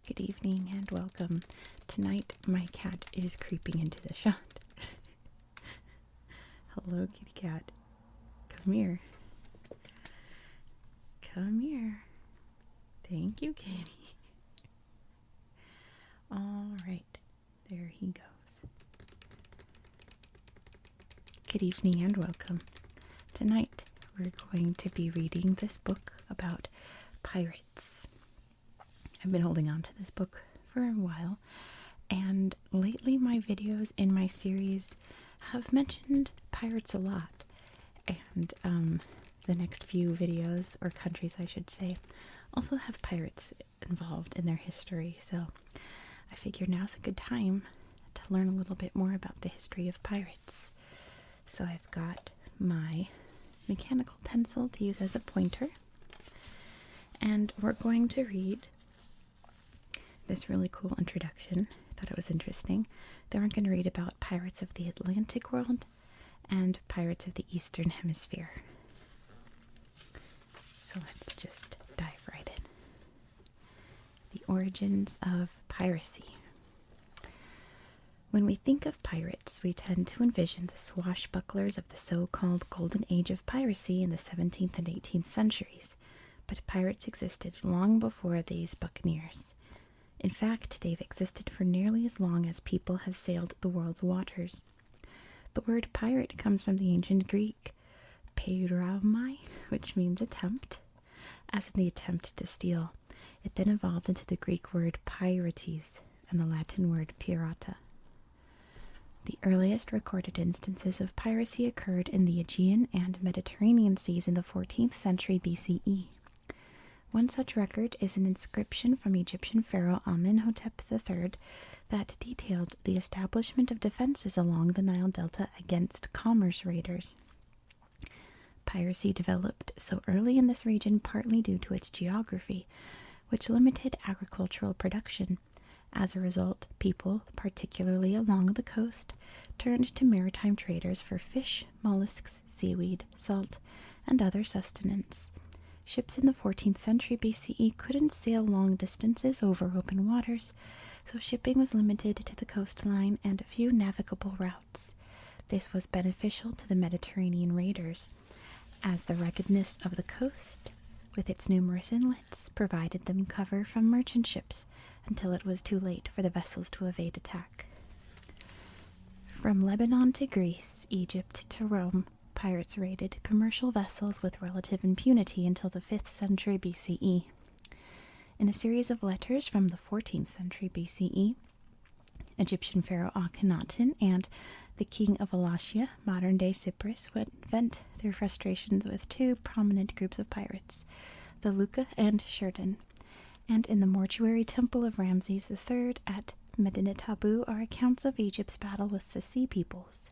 Good evening and welcome. Tonight my cat is creeping into the shot. Hello, kitty cat. Come here. Come here. Thank you, kitty. Alright, there he goes. Good evening and welcome. Tonight we're going to be reading this book about pirates. I've been holding on to this book for a while, and lately my videos in my series have mentioned pirates a lot, and the next few videos, or countries I should say, also have pirates involved in their history, so I figure now's a good time to learn a little bit more about the history of pirates. So I've got my mechanical pencil to use as a pointer, and we're going to read this really cool introduction. I thought it was interesting. Then we're going to read about pirates of the Atlantic world and pirates of the Eastern Hemisphere. So let's just dive right in. The origins of piracy. When we think of pirates, we tend to envision the swashbucklers of the so-called Golden Age of piracy in the 17th and 18th centuries. But pirates existed long before these buccaneers. In fact, they've existed for nearly as long as people have sailed the world's waters. The word pirate comes from the ancient Greek peiramai, which means attempt, as in the attempt to steal. It then evolved into the Greek word pirates and the Latin word pirata. The earliest recorded instances of piracy occurred in the Aegean and Mediterranean seas in the 14th century BCE. One such record is an inscription from Egyptian pharaoh Amenhotep III that detailed the establishment of defenses along the Nile Delta against commerce raiders. Piracy developed so early in this region partly due to its geography, which limited agricultural production. As a result, people, particularly along the coast, turned to maritime traders for fish, mollusks, seaweed, salt, and other sustenance. Ships in the 14th century BCE couldn't sail long distances over open waters, so shipping was limited to the coastline and a few navigable routes. This was beneficial to the Mediterranean raiders, as the ruggedness of the coast, with its numerous inlets, provided them cover from merchant ships until it was too late for the vessels to evade attack. From Lebanon to Greece, Egypt to Rome, pirates raided commercial vessels with relative impunity until the 5th century BCE. In a series of letters from the 14th century BCE, Egyptian pharaoh Akhenaten and the king of Wallachia, modern-day Cyprus, would vent their frustrations with two prominent groups of pirates, the Luca and Sheridan. And in the mortuary temple of Ramses III at Medinet Habu are accounts of Egypt's battle with the Sea Peoples,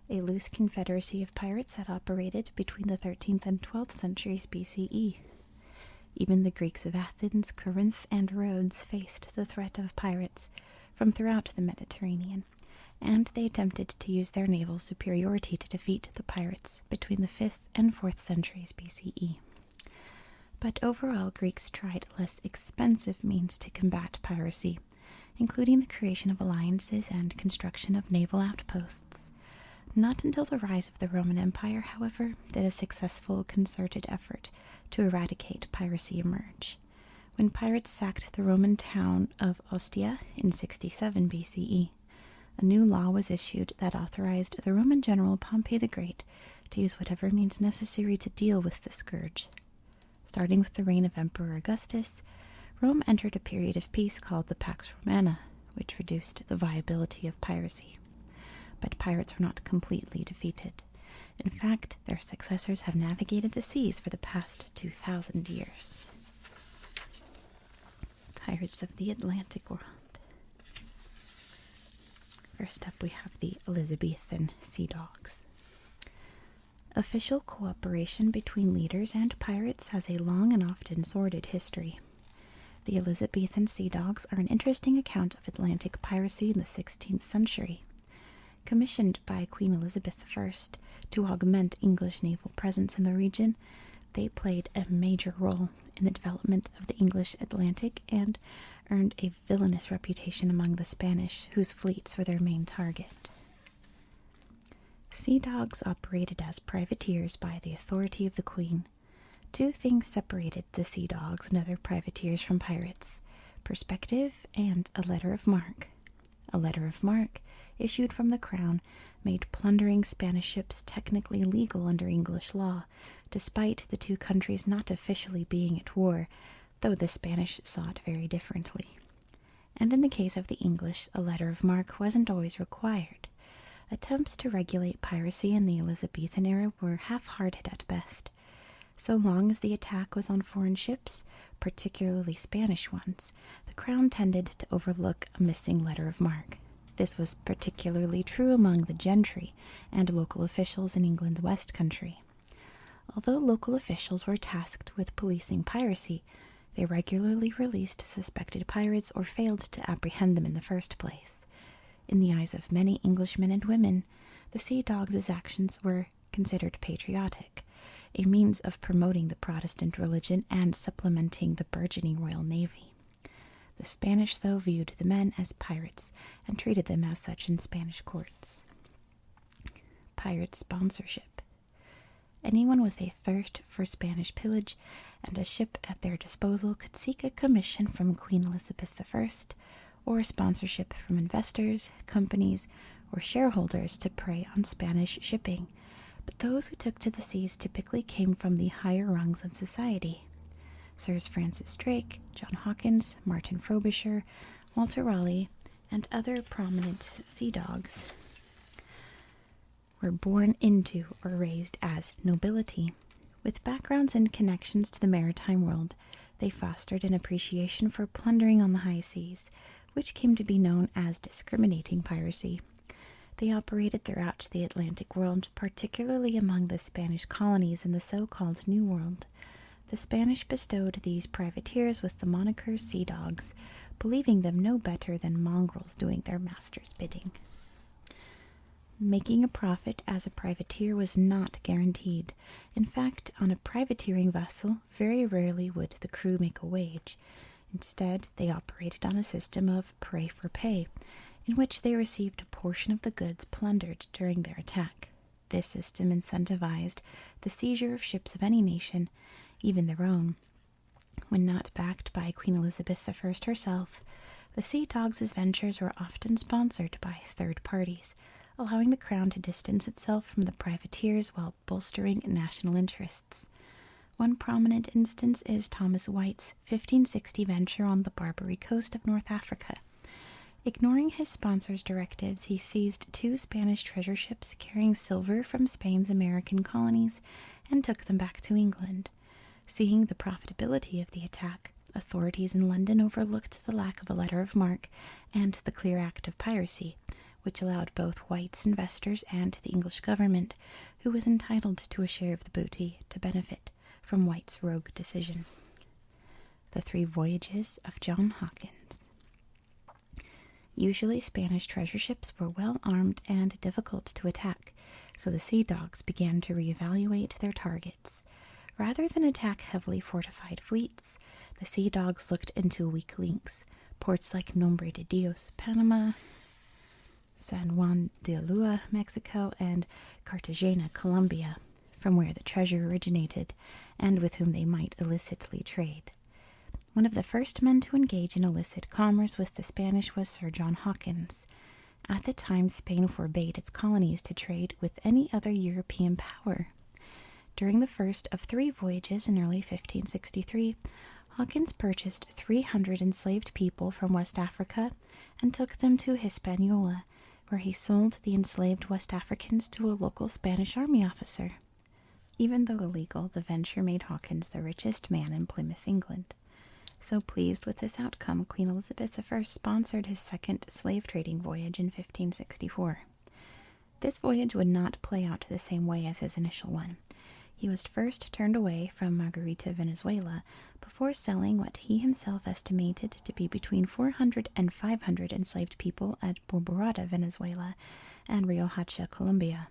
a loose confederacy of pirates that operated between the 13th and 12th centuries BCE. Even the Greeks of Athens, Corinth, and Rhodes faced the threat of pirates from throughout the Mediterranean, and they attempted to use their naval superiority to defeat the pirates between the 5th and 4th centuries BCE. But overall, Greeks tried less expensive means to combat piracy, including the creation of alliances and construction of naval outposts. Not until the rise of the Roman Empire, however, did a successful concerted effort to eradicate piracy emerge. When pirates sacked the Roman town of Ostia in 67 BCE, a new law was issued that authorized the Roman general Pompey the Great to use whatever means necessary to deal with the scourge. Starting with the reign of Emperor Augustus, Rome entered a period of peace called the Pax Romana, which reduced the viability of piracy. But pirates were not completely defeated. In fact, their successors have navigated the seas for the past 2,000 years. Pirates of the Atlantic world. First up, we have the Elizabethan sea dogs. Official cooperation between leaders and pirates has a long and often sordid history. The Elizabethan sea dogs are an interesting account of Atlantic piracy in the 16th century. Commissioned by Queen Elizabeth I to augment English naval presence in the region, they played a major role in the development of the English Atlantic and earned a villainous reputation among the Spanish, whose fleets were their main target. Sea dogs operated as privateers by the authority of the Queen. Two things separated the sea dogs and other privateers from pirates: perspective and a letter of marque. A letter of marque, issued from the Crown, made plundering Spanish ships technically legal under English law, despite the two countries not officially being at war, though the Spanish saw it very differently. And in the case of the English, a letter of marque wasn't always required. Attempts to regulate piracy in the Elizabethan era were half-hearted at best. So long as the attack was on foreign ships, particularly Spanish ones, the Crown tended to overlook a missing letter of marque. This was particularly true among the gentry and local officials in England's West Country. Although local officials were tasked with policing piracy, they regularly released suspected pirates or failed to apprehend them in the first place. In the eyes of many Englishmen and women, the Sea Dogs' actions were considered patriotic, a means of promoting the Protestant religion and supplementing the burgeoning Royal Navy. The Spanish, though, viewed the men as pirates and treated them as such in Spanish courts. Pirate sponsorship. Anyone with a thirst for Spanish pillage and a ship at their disposal could seek a commission from Queen Elizabeth I, or sponsorship from investors, companies, or shareholders to prey on Spanish shipping, but those who took to the seas typically came from the higher rungs of society. Sirs Francis Drake, John Hawkins, Martin Frobisher, Walter Raleigh, and other prominent sea dogs were born into or raised as nobility. With backgrounds and connections to the maritime world, they fostered an appreciation for plundering on the high seas, which came to be known as discriminating piracy. They operated throughout the Atlantic world, particularly among the Spanish colonies in the so-called New World. The Spanish bestowed these privateers with the moniker Sea Dogs, believing them no better than mongrels doing their master's bidding. Making a profit as a privateer was not guaranteed. In fact, on a privateering vessel, very rarely would the crew make a wage. Instead, they operated on a system of pray for pay, in which they received a portion of the goods plundered during their attack. This system incentivized the seizure of ships of any nation, even their own. When not backed by Queen Elizabeth I herself, the Sea Dogs' ventures were often sponsored by third parties, allowing the Crown to distance itself from the privateers while bolstering national interests. One prominent instance is Thomas White's 1560 venture on the Barbary coast of North Africa. Ignoring his sponsor's directives, he seized two Spanish treasure ships carrying silver from Spain's American colonies and took them back to England. Seeing the profitability of the attack, authorities in London overlooked the lack of a letter of marque and the clear act of piracy, which allowed both White's investors and the English government, who was entitled to a share of the booty, to benefit from White's rogue decision. The Three Voyages of John Hawkins. Usually Spanish treasure ships were well armed and difficult to attack, so the Sea Dogs began to reevaluate their targets. Rather than attack heavily fortified fleets, the Sea Dogs looked into weak links, ports like Nombre de Dios, Panama, San Juan de Ulua, Mexico, and Cartagena, Colombia, from where the treasure originated and with whom they might illicitly trade. One of the first men to engage in illicit commerce with the Spanish was Sir John Hawkins. At the time, Spain forbade its colonies to trade with any other European power. During the first of 3 voyages in early 1563, Hawkins purchased 300 enslaved people from West Africa and took them to Hispaniola, where he sold the enslaved West Africans to a local Spanish army officer. Even though illegal, the venture made Hawkins the richest man in Plymouth, England. So pleased with this outcome, Queen Elizabeth I sponsored his second slave trading voyage in 1564. This voyage would not play out the same way as his initial one. He was first turned away from Margarita, Venezuela, before selling what he himself estimated to be between 400 and 500 enslaved people at Borborada, Venezuela, and Riohacha, Colombia.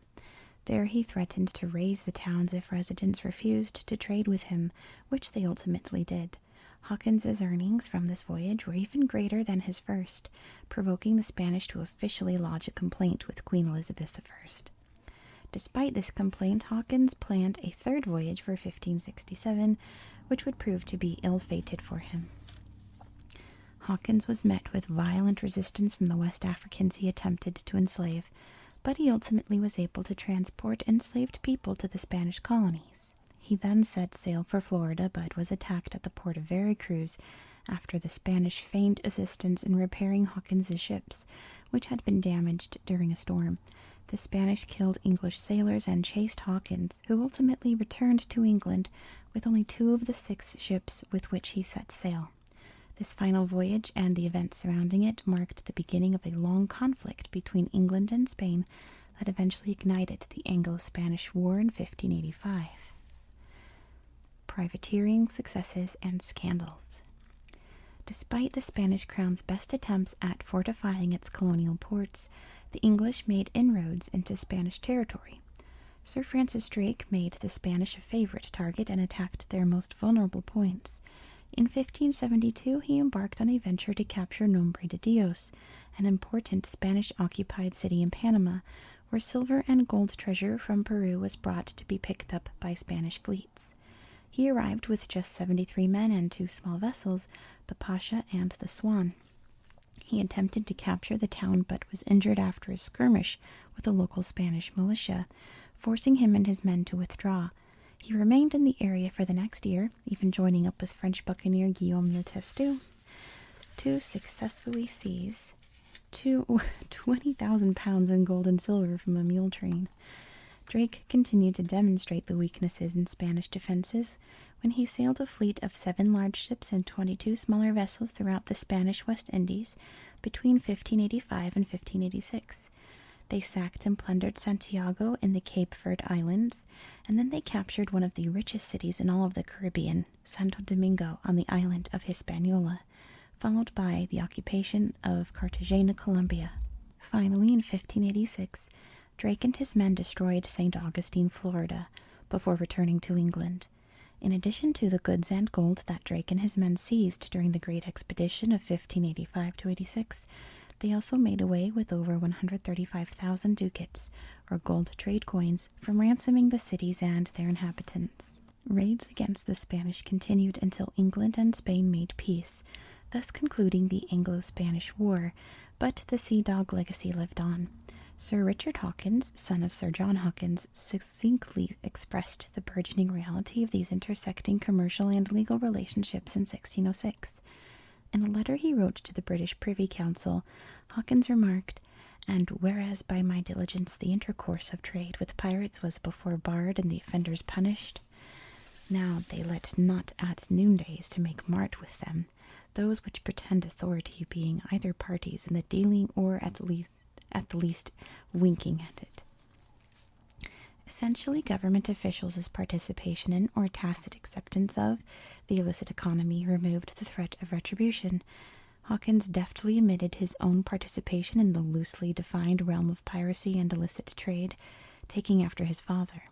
There he threatened to raze the towns if residents refused to trade with him, which they ultimately did. Hawkins's earnings from this voyage were even greater than his first, provoking the Spanish to officially lodge a complaint with Queen Elizabeth I. Despite this complaint, Hawkins planned a third voyage for 1567, which would prove to be ill-fated for him. Hawkins was met with violent resistance from the West Africans he attempted to enslave, but he ultimately was able to transport enslaved people to the Spanish colonies. He then set sail for Florida, but was attacked at the port of Veracruz after the Spanish feigned assistance in repairing Hawkins's ships, which had been damaged during a storm. The Spanish killed English sailors and chased Hawkins, who ultimately returned to England with only 2 of the 6 ships with which he set sail. This final voyage and the events surrounding it marked the beginning of a long conflict between England and Spain that eventually ignited the Anglo-Spanish War in 1585. Privateering successes and scandals. Despite the Spanish crown's best attempts at fortifying its colonial ports, the English made inroads into Spanish territory. Sir Francis Drake made the Spanish a favorite target and attacked their most vulnerable points. In 1572, he embarked on a venture to capture Nombre de Dios, an important Spanish-occupied city in Panama, where silver and gold treasure from Peru was brought to be picked up by Spanish fleets. He arrived with just 73 men and 2 small vessels, the Pasha and the Swan. He attempted to capture the town but was injured after a skirmish with a local Spanish militia, forcing him and his men to withdraw. He remained in the area for the next year, even joining up with French buccaneer Guillaume le Testu to successfully seize 20,000 pounds in gold and silver from a mule train. Drake continued to demonstrate the weaknesses in Spanish defenses when he sailed a fleet of 7 large ships and 22 smaller vessels throughout the Spanish West Indies between 1585 and 1586. They sacked and plundered Santiago in the Cape Verde Islands, and then they captured one of the richest cities in all of the Caribbean, Santo Domingo, on the island of Hispaniola, followed by the occupation of Cartagena, Colombia. Finally, in 1586, Drake and his men destroyed St. Augustine, Florida, before returning to England. In addition to the goods and gold that Drake and his men seized during the Great Expedition of 1585-86, they also made away with over 135,000 ducats, or gold trade coins, from ransoming the cities and their inhabitants. Raids against the Spanish continued until England and Spain made peace, thus concluding the Anglo-Spanish War, but the Sea Dog legacy lived on. Sir Richard Hawkins, son of Sir John Hawkins, succinctly expressed the burgeoning reality of these intersecting commercial and legal relationships in 1606. In a letter he wrote to the British Privy Council, Hawkins remarked, "And whereas by my diligence the intercourse of trade with pirates was before barred and the offenders punished, now they let not at noondays to make mart with them, those which pretend authority being either parties in the dealing or at the least winking at it." Essentially, government officials' participation in, or tacit acceptance of, the illicit economy removed the threat of retribution. Hawkins deftly omitted his own participation in the loosely defined realm of piracy and illicit trade, taking after his father.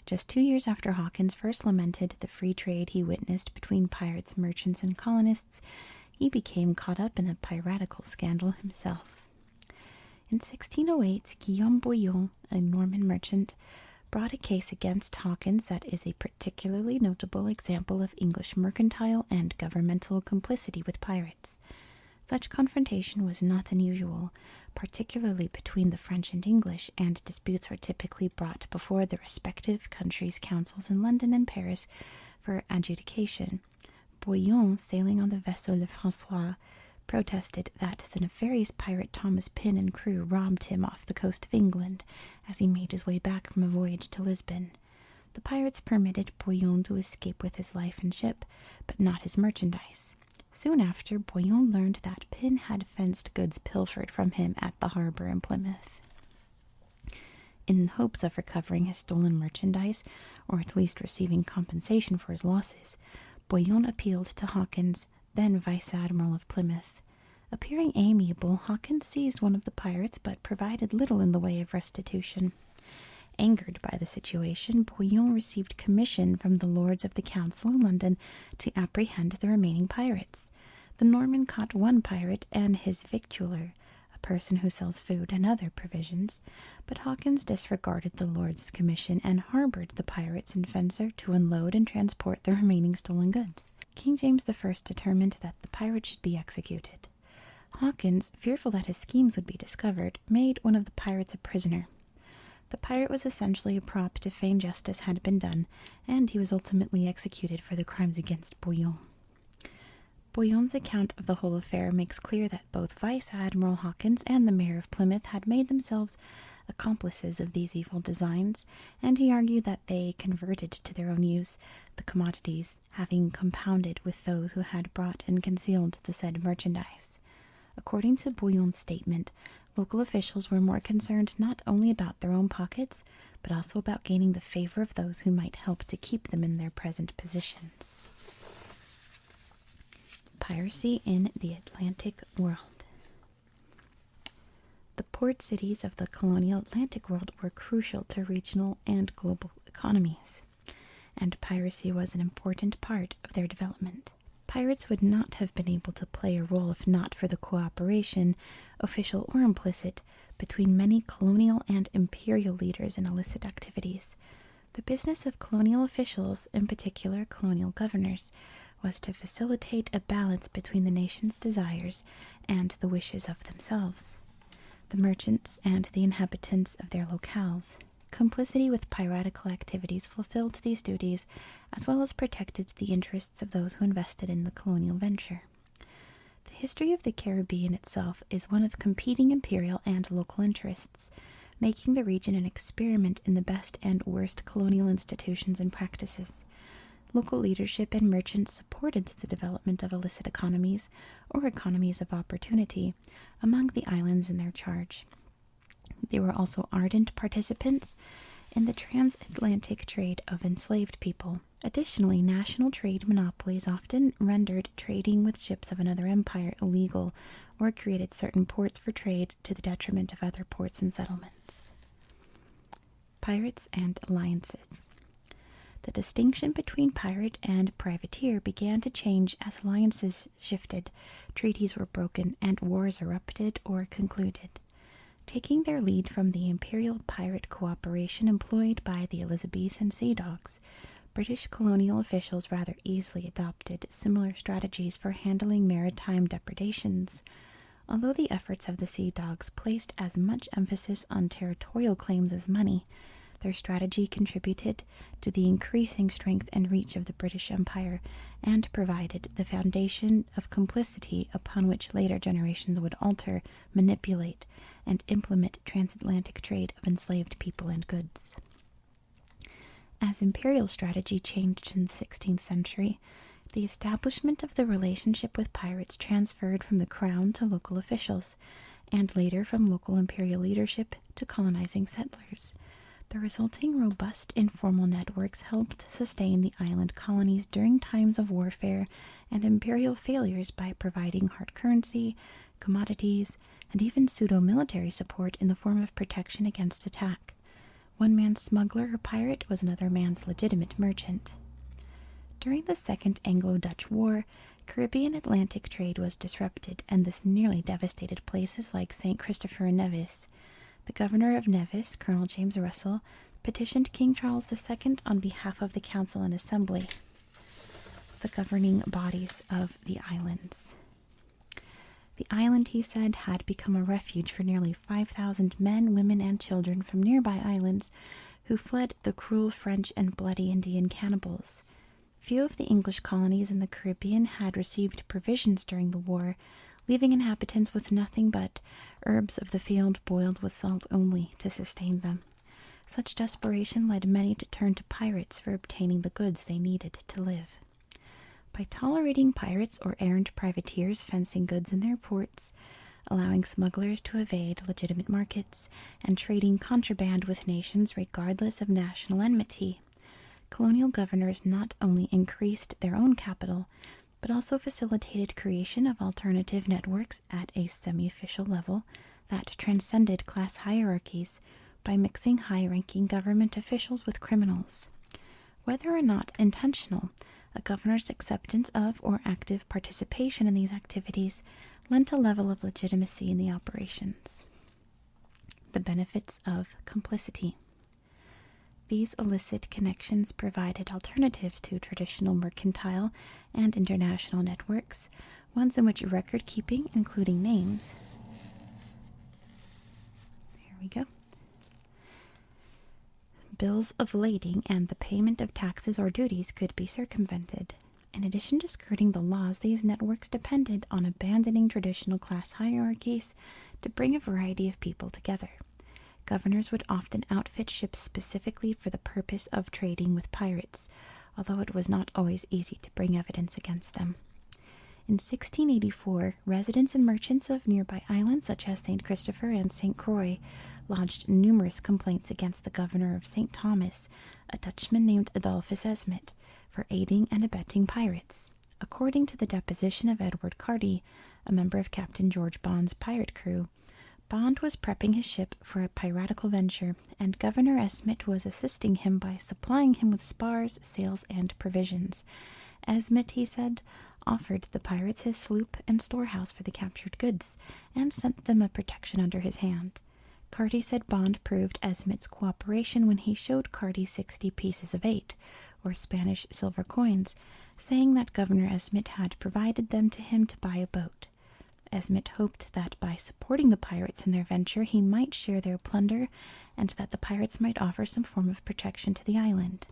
Just 2 years after Hawkins first lamented the free trade he witnessed between pirates, merchants, and colonists, he became caught up in a piratical scandal himself. In 1608, Guillaume Bouillon, a Norman merchant, brought a case against Hawkins that is a particularly notable example of English mercantile and governmental complicity with pirates. Such confrontation was not unusual, particularly between the French and English, and disputes were typically brought before the respective countries' councils in London and Paris for adjudication. Bouillon, sailing on the vessel Le François, protested that the nefarious pirate Thomas Pym and crew robbed him off the coast of England as he made his way back from a voyage to Lisbon. The pirates permitted Bouillon to escape with his life and ship, but not his merchandise. Soon after, Bouillon learned that Pym had fenced goods pilfered from him at the harbor in Plymouth. In hopes of recovering his stolen merchandise, or at least receiving compensation for his losses, Bouillon appealed to Hawkins, then Vice Admiral of Plymouth. Appearing amiable, Hawkins seized one of the pirates but provided little in the way of restitution. Angered by the situation, Bouillon received commission from the Lords of the Council in London to apprehend the remaining pirates. The Norman caught one pirate and his victualler, a person who sells food and other provisions, but Hawkins disregarded the Lord's commission and harbored the pirates in Fencer to unload and transport the remaining stolen goods. King James I determined that the pirate should be executed. Hawkins, fearful that his schemes would be discovered, made one of the pirates a prisoner. The pirate was essentially a prop to feign justice had been done, and he was ultimately executed for the crimes against Bouillon. Bouillon's account of the whole affair makes clear that both Vice Admiral Hawkins and the Mayor of Plymouth had made themselves accomplices of these evil designs, and he argued that they converted to their own use the commodities, having compounded with those who had brought and concealed the said merchandise. According to Bouillon's statement, local officials were more concerned not only about their own pockets, but also about gaining the favor of those who might help to keep them in their present positions. Piracy in the Atlantic world. The port cities of the colonial Atlantic world were crucial to regional and global economies, and piracy was an important part of their development. Pirates would not have been able to play a role if not for the cooperation, official or implicit, between many colonial and imperial leaders in illicit activities. The business of colonial officials, in particular colonial governors, was to facilitate a balance between the nation's desires and the wishes of themselves, the merchants and the inhabitants of their locales. Complicity with piratical activities fulfilled these duties, as well as protected the interests of those who invested in the colonial venture. The history of the Caribbean itself is one of competing imperial and local interests, making the region an experiment in the best and worst colonial institutions and practices. Local leadership and merchants supported the development of illicit economies, or economies of opportunity, among the islands in their charge. They were also ardent participants in the transatlantic trade of enslaved people. Additionally, national trade monopolies often rendered trading with ships of another empire illegal or created certain ports for trade to the detriment of other ports and settlements. Pirates and alliances. The distinction between pirate and privateer began to change as alliances shifted, treaties were broken, and wars erupted or concluded. Taking their lead from the imperial pirate cooperation employed by the Elizabethan sea dogs, British colonial officials rather easily adopted similar strategies for handling maritime depredations. Although the efforts of the sea dogs placed as much emphasis on territorial claims as money, their strategy contributed to the increasing strength and reach of the British Empire and provided the foundation of complicity upon which later generations would alter, manipulate, and implement transatlantic trade of enslaved people and goods. As imperial strategy changed in the 16th century, the establishment of the relationship with pirates transferred from the crown to local officials, and later from local imperial leadership to colonizing settlers. The resulting robust informal networks helped sustain the island colonies during times of warfare and imperial failures by providing hard currency, commodities, and even pseudo-military support in the form of protection against attack. One man's smuggler or pirate was another man's legitimate merchant. During the Second Anglo-Dutch War, Caribbean Atlantic trade was disrupted, and this nearly devastated places like St. Christopher and Nevis. The governor of Nevis, Colonel James Russell, petitioned King Charles II on behalf of the Council and Assembly, the governing bodies of the islands. The island, he said, had become a refuge for nearly 5,000 men, women, and children from nearby islands who fled the cruel French and bloody Indian cannibals. Few of the English colonies in the Caribbean had received provisions during the war, leaving inhabitants with nothing but herbs of the field boiled with salt only to sustain them. Such desperation led many to turn to pirates for obtaining the goods they needed to live. By tolerating pirates or errant privateers fencing goods in their ports, allowing smugglers to evade legitimate markets, and trading contraband with nations regardless of national enmity, colonial governors not only increased their own capital, but also facilitated creation of alternative networks at a semi-official level that transcended class hierarchies by mixing high-ranking government officials with criminals. Whether or not intentional, a governor's acceptance of or active participation in these activities lent a level of legitimacy in the operations. The benefits of complicity. These illicit connections provided alternatives to traditional mercantile and international networks, ones in which record keeping, including names, bills of lading and the payment of taxes or duties could be circumvented. In addition to skirting the laws, these networks depended on abandoning traditional class hierarchies to bring a variety of people together. Governors would often outfit ships specifically for the purpose of trading with pirates, although it was not always easy to bring evidence against them. In 1684, residents and merchants of nearby islands such as St. Christopher and St. Croix lodged numerous complaints against the governor of St. Thomas, a Dutchman named Adolphus Esmond, for aiding and abetting pirates. According to the deposition of Edward Carty, a member of Captain George Bond's pirate crew, Bond was prepping his ship for a piratical venture, and Governor Esmond was assisting him by supplying him with spars, sails, and provisions. Esmond, he said, offered the pirates his sloop and storehouse for the captured goods, and sent them a protection under his hand. Carty said Bond proved Esmond's cooperation when he showed Carty 60 pieces of 8, or Spanish silver coins, saying that Governor Esmond had provided them to him to buy a boat. Esmond hoped that by supporting the pirates in their venture he might share their plunder, and that the pirates might offer some form of protection to the island.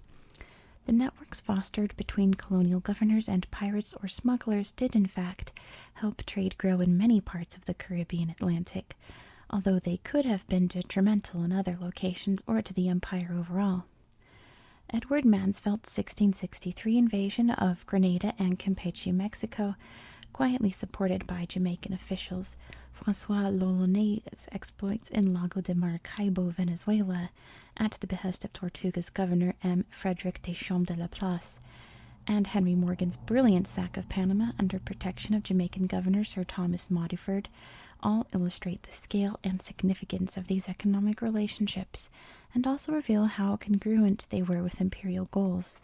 The networks fostered between colonial governors and pirates or smugglers did, in fact, help trade grow in many parts of the Caribbean Atlantic, although they could have been detrimental in other locations or to the empire overall. Edward Mansfeld's 1663 invasion of Grenada and Campeche, Mexico, quietly supported by Jamaican officials, François L'Olonnais' exploits in Lago de Maracaibo, Venezuela, at the behest of Tortuga's governor M. Frederic Deschamps de la Place, and Henry Morgan's brilliant sack of Panama under protection of Jamaican Governor Sir Thomas Modiford, all illustrate the scale and significance of these economic relationships, and also reveal how congruent they were with imperial goals.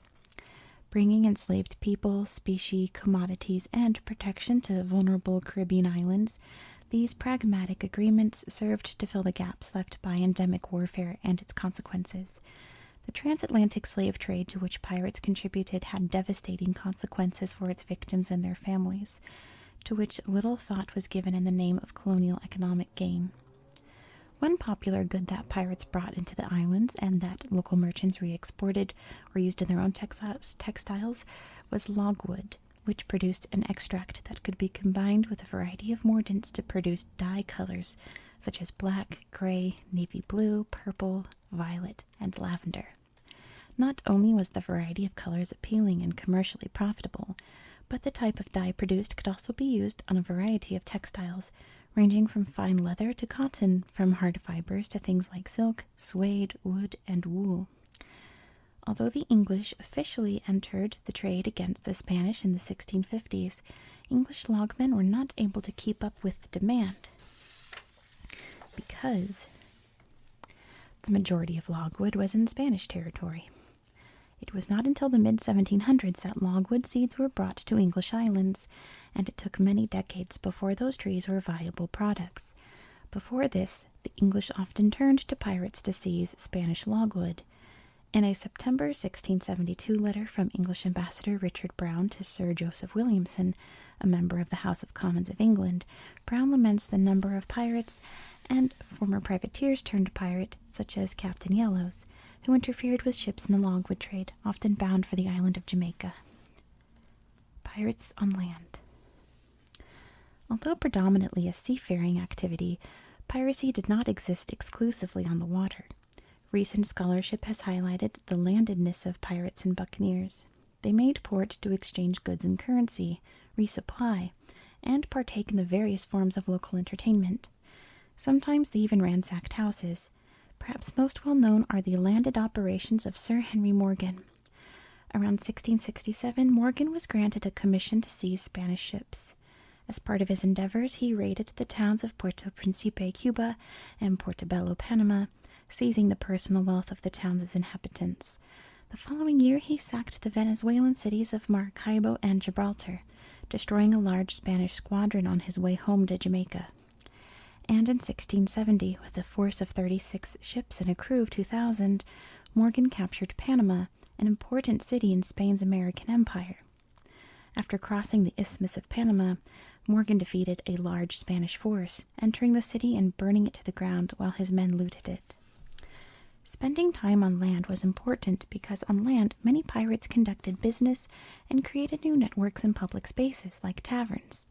Bringing enslaved people, species, commodities, and protection to vulnerable Caribbean islands, these pragmatic agreements served to fill the gaps left by endemic warfare and its consequences. The transatlantic slave trade to which pirates contributed had devastating consequences for its victims and their families, to which little thought was given in the name of colonial economic gain. One popular good that pirates brought into the islands and that local merchants re-exported or used in their own textiles was logwood, which produced an extract that could be combined with a variety of mordants to produce dye colors such as black, gray, navy blue, purple, violet, and lavender. Not only was the variety of colors appealing and commercially profitable, but the type of dye produced could also be used on a variety of textiles, ranging from fine leather to cotton, from hard fibers to things like silk, suede, wood, and wool. Although the English officially entered the trade against the Spanish in the 1650s, English logmen were not able to keep up with the demand because the majority of logwood was in Spanish territory. It was not until the mid-1700s that logwood seeds were brought to English islands, and it took many decades before those trees were viable products. Before this, the English often turned to pirates to seize Spanish logwood. In a September 1672 letter from English Ambassador Richard Browne to Sir Joseph Williamson, a member of the House of Commons of England, Browne laments the number of pirates and former privateers turned pirate, such as Captain Yellows, who interfered with ships in the logwood trade, often bound for the island of Jamaica. Pirates on land. Although predominantly a seafaring activity, piracy did not exist exclusively on the water. Recent scholarship has highlighted the landedness of pirates and buccaneers. They made port to exchange goods and currency, resupply, and partake in the various forms of local entertainment. Sometimes they even ransacked houses. Perhaps most well known are the landed operations of Sir Henry Morgan. Around 1667, Morgan was granted a commission to seize Spanish ships. As part of his endeavors, he raided the towns of Puerto Principe, Cuba, and Portobello, Panama, seizing the personal wealth of the town's inhabitants. The following year, he sacked the Venezuelan cities of Maracaibo and Gibraltar, destroying a large Spanish squadron on his way home to Jamaica. And in 1670, with a force of 36 ships and a crew of 2,000, Morgan captured Panama, an important city in Spain's American Empire. After crossing the Isthmus of Panama, Morgan defeated a large Spanish force, entering the city and burning it to the ground while his men looted it. Spending time on land was important because on land many pirates conducted business and created new networks in public spaces like taverns.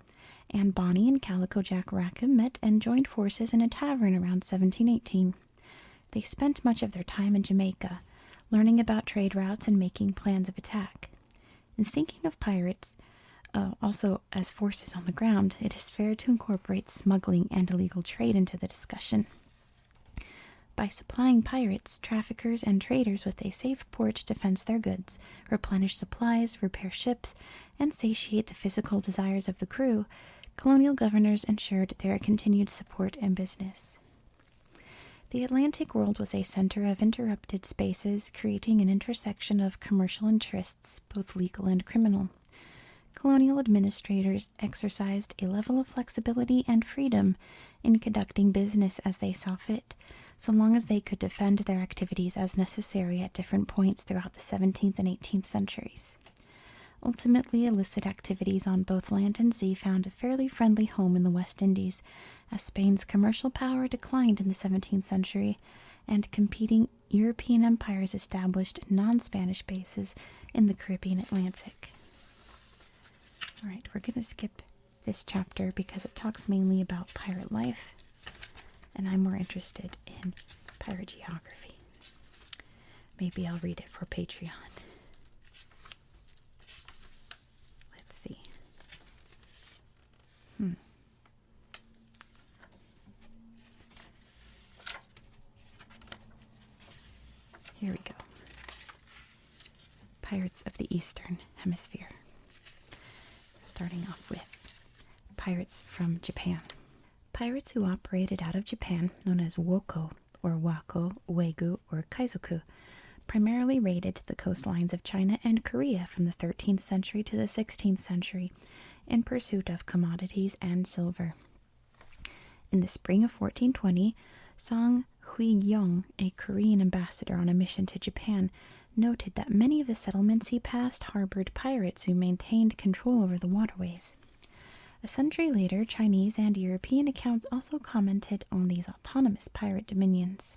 Anne Bonny and Calico Jack Rackham met and joined forces in a tavern around 1718. They spent much of their time in Jamaica, learning about trade routes and making plans of attack. In thinking of pirates, also as forces on the ground, it is fair to incorporate smuggling and illegal trade into the discussion. By supplying pirates, traffickers, and traders with a safe port to fence their goods, replenish supplies, repair ships, and satiate the physical desires of the crew, colonial governors ensured their continued support and business. The Atlantic world was a center of interrupted spaces, creating an intersection of commercial interests, both legal and criminal. Colonial administrators exercised a level of flexibility and freedom in conducting business as they saw fit, so long as they could defend their activities as necessary at different points throughout the 17th and 18th centuries. Ultimately, illicit activities on both land and sea found a fairly friendly home in the West Indies, as Spain's commercial power declined in the 17th century, and competing European empires established non-Spanish bases in the Caribbean Atlantic. All right, we're going to skip this chapter because it talks mainly about pirate life, and I'm more interested in pirate geography. Maybe I'll read it for Patreon. Let's see. Here we go. Pirates of the Eastern Hemisphere. Starting off with pirates from Japan. Pirates who operated out of Japan, known as woko, or wako, wegu, or kaizoku, primarily raided the coastlines of China and Korea from the 13th century to the 16th century in pursuit of commodities and silver. In the spring of 1420, Song Hui-gyong, a Korean ambassador on a mission to Japan, noted that many of the settlements he passed harbored pirates who maintained control over the waterways. A century later, Chinese and European accounts also commented on these autonomous pirate dominions.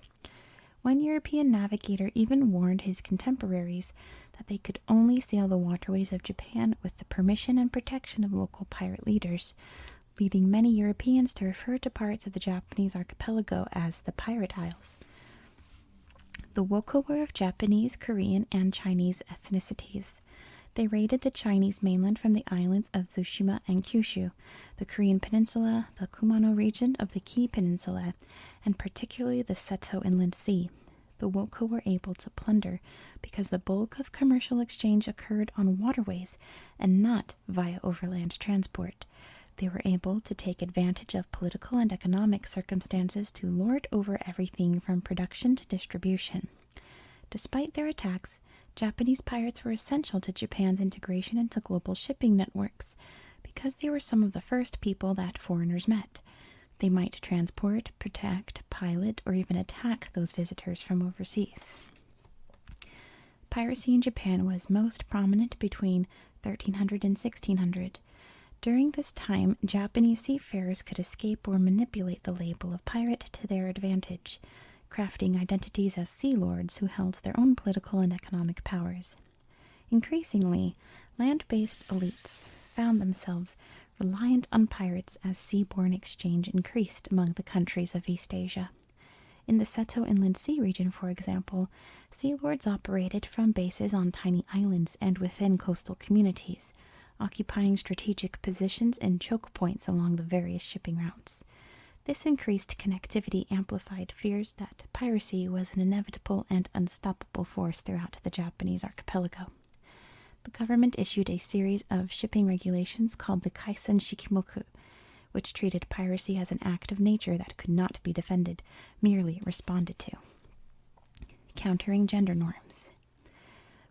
One European navigator even warned his contemporaries that they could only sail the waterways of Japan with the permission and protection of local pirate leaders, leading many Europeans to refer to parts of the Japanese archipelago as the Pirate Isles. The woko were of Japanese, Korean, and Chinese ethnicities. They raided the Chinese mainland from the islands of Tsushima and Kyushu, the Korean peninsula, the Kumano region of the Kii Peninsula, and particularly the Seto Inland Sea. The woko were able to plunder because the bulk of commercial exchange occurred on waterways and not via overland transport. They were able to take advantage of political and economic circumstances to lord over everything from production to distribution. Despite their attacks, Japanese pirates were essential to Japan's integration into global shipping networks because they were some of the first people that foreigners met. They might transport, protect, pilot, or even attack those visitors from overseas. Piracy in Japan was most prominent between 1300 and 1600. During this time, Japanese seafarers could escape or manipulate the label of pirate to their advantage, crafting identities as sea lords who held their own political and economic powers. Increasingly, land-based elites found themselves reliant on pirates as seaborne exchange increased among the countries of East Asia. In the Seto Inland Sea region, for example, sea lords operated from bases on tiny islands and within coastal communities, occupying strategic positions and choke points along the various shipping routes. This increased connectivity amplified fears that piracy was an inevitable and unstoppable force throughout the Japanese archipelago. The government issued a series of shipping regulations called the Kaisen Shikimoku, which treated piracy as an act of nature that could not be defended, merely responded to. countering gender norms.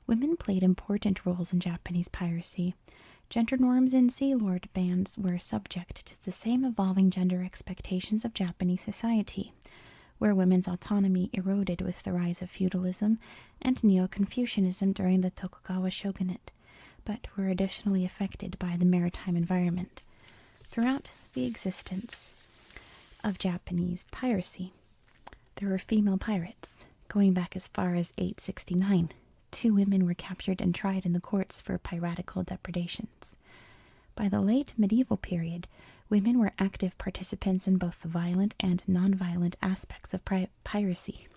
Women played important roles in Japanese piracy. Gender norms in sea lord bands were subject to the same evolving gender expectations of Japanese society, where women's autonomy eroded with the rise of feudalism and Neo-Confucianism during the Tokugawa shogunate, but were additionally affected by the maritime environment. Throughout the existence of Japanese piracy, there were female pirates, going back as far as 869. 2 women were captured and tried in the courts for piratical depredations. By the late medieval period, women were active participants in both the violent and non-violent aspects of piracy.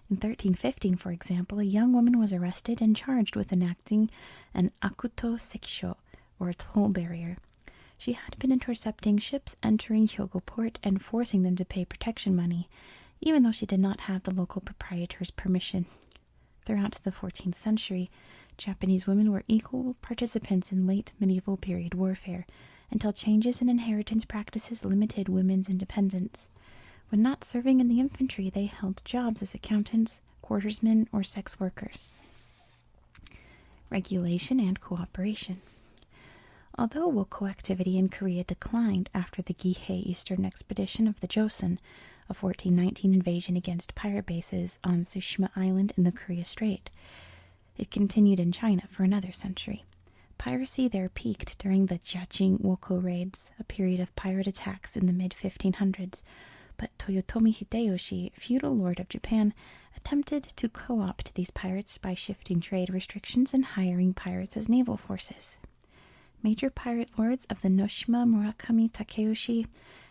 In 1315, for example, a young woman was arrested and charged with enacting an akuto sekisho, or a toll barrier. She had been intercepting ships entering Hyogo port and forcing them to pay protection money, even though she did not have the local proprietor's permission. Throughout the 14th century, Japanese women were equal participants in late medieval period warfare, until changes in inheritance practices limited women's independence. When not serving in the infantry, they held jobs as accountants, quartersmen, or sex workers. Regulation and cooperation. Although Woko activity in Korea declined after the Gihei Eastern Expedition of the Joseon, a 1419 invasion against pirate bases on Tsushima Island in the Korea Strait, it continued in China for another century. Piracy there peaked during the Jiaqing Woko raids, a period of pirate attacks in the mid-1500s, but Toyotomi Hideyoshi, feudal lord of Japan, attempted to co-opt these pirates by shifting trade restrictions and hiring pirates as naval forces. Major pirate lords of the Noshima Murakami Takeyoshi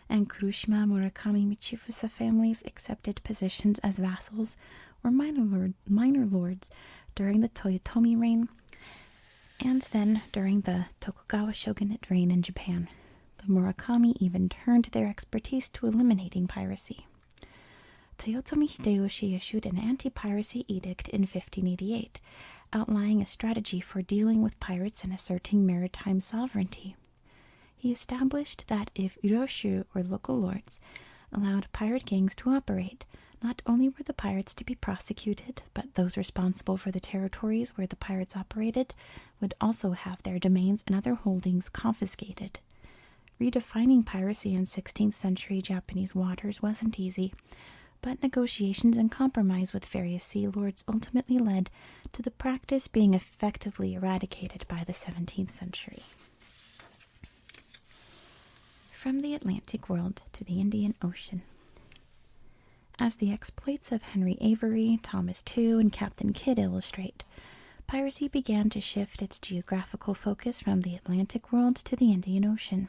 and Kurushima Murakami Michifusa families accepted positions as vassals or minor lords during the Toyotomi reign, and then during the Tokugawa shogunate reign in Japan. The Murakami even turned their expertise to eliminating piracy. Toyotomi Hideyoshi issued an anti-piracy edict in 1588, outlining a strategy for dealing with pirates and asserting maritime sovereignty. He established that if Uroshu, or local lords, allowed pirate gangs to operate, not only were the pirates to be prosecuted, but those responsible for the territories where the pirates operated would also have their domains and other holdings confiscated. Redefining piracy in 16th century Japanese waters wasn't easy, but negotiations and compromise with various sea lords ultimately led to the practice being effectively eradicated by the 17th century. From the Atlantic world to the Indian Ocean. As the exploits of Henry Avery, Thomas Tew, and Captain Kidd illustrate, piracy began to shift its geographical focus from the Atlantic world to the Indian Ocean.